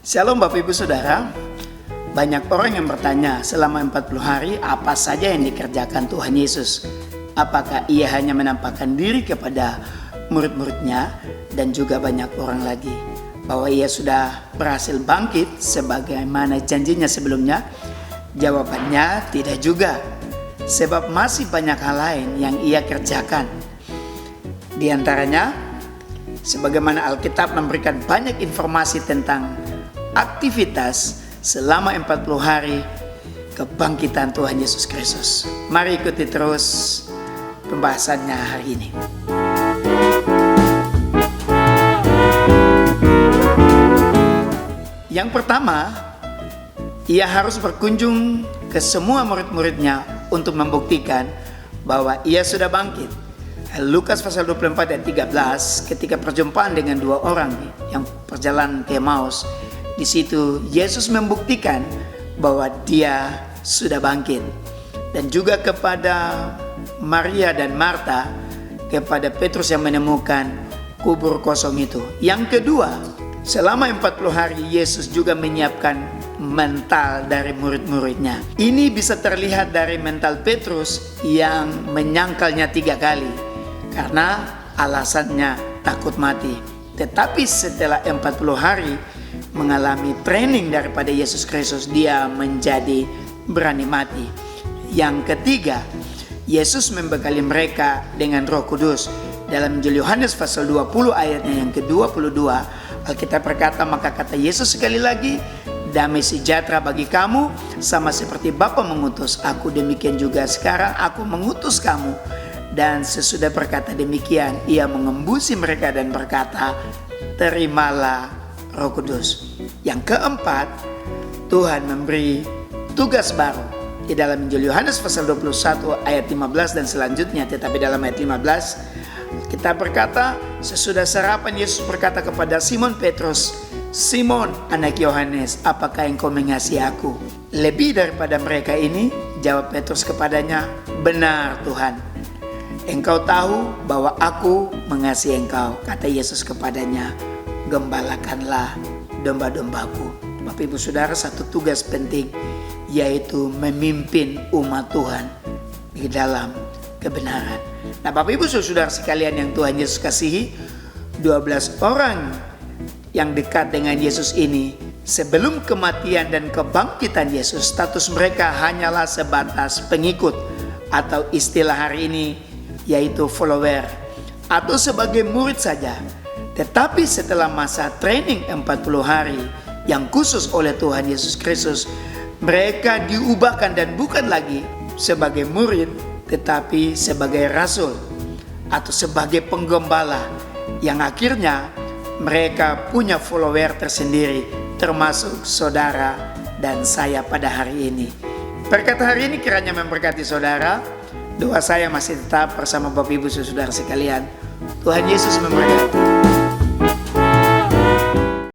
Shalom Bapak Ibu Saudara. Banyak orang yang bertanya selama 40 hari apa saja yang dikerjakan Tuhan Yesus. Apakah ia hanya menampakkan diri kepada murid-muridnya dan juga banyak orang lagi, bahwa ia sudah berhasil bangkit sebagaimana janjinya sebelumnya? Jawabannya tidak juga, sebab masih banyak hal lain yang ia kerjakan. Di antaranya, sebagaimana Alkitab memberikan banyak informasi tentang aktivitas selama 40 hari kebangkitan Tuhan Yesus Kristus. Mari ikuti terus pembahasannya hari ini. Yang pertama, ia harus berkunjung ke semua murid-muridnya untuk membuktikan bahwa ia sudah bangkit. Lukas pasal 24 ayat 13, ketika perjumpaan dengan dua orang yang perjalanan ke Emmaus, di situ Yesus membuktikan bahwa dia sudah bangkit. Dan juga kepada Maria dan Marta, kepada Petrus yang menemukan kubur kosong itu. Yang kedua, selama 40 hari Yesus juga menyiapkan mental dari murid-muridnya. Ini bisa terlihat dari mental Petrus yang menyangkalnya 3 kali karena alasannya takut mati. Tetapi setelah 40 hari mengalami training daripada Yesus Kristus, dia menjadi berani mati. Yang ketiga, Yesus membekali mereka dengan Roh Kudus. Dalam Injil Yohanes pasal 20 ayatnya yang ke-22, Alkitab berkata, maka kata Yesus sekali lagi, damai sejahtera bagi kamu, sama seperti Bapa mengutus aku, demikian juga sekarang aku mengutus kamu. Dan sesudah berkata demikian, ia mengembusi mereka dan berkata, terimalah Roh Kudus. Yang keempat, Tuhan memberi tugas baru. Di dalam Injil Yohanes pasal 21 ayat 15 dan selanjutnya, tetapi dalam ayat 15 kita berkata, sesudah sarapan Yesus berkata kepada Simon Petrus, Simon anak Yohanes, apakah engkau mengasihi aku lebih daripada mereka ini? Jawab Petrus kepadanya, benar Tuhan, engkau tahu bahwa aku mengasihi engkau. Kata Yesus kepadanya, gembalakanlah domba-dombaku. Bapak Ibu Saudara, satu tugas penting yaitu memimpin umat Tuhan di dalam kebenaran. Nah Bapak Ibu Saudara sekalian yang Tuhan Yesus kasihi, 12 orang yang dekat dengan Yesus ini sebelum kematian dan kebangkitan Yesus, status mereka hanyalah sebatas pengikut, atau istilah hari ini yaitu follower, atau sebagai murid saja. Tetapi setelah masa training 40 hari yang khusus oleh Tuhan Yesus Kristus, mereka diubahkan dan bukan lagi sebagai murid, tetapi sebagai rasul atau sebagai penggembala, yang akhirnya mereka punya follower tersendiri, termasuk saudara dan saya pada hari ini. Berkat hari ini kiranya memberkati saudara. Doa saya masih tetap bersama Bapak Ibu Saudara sekalian. Tuhan Yesus memberkati.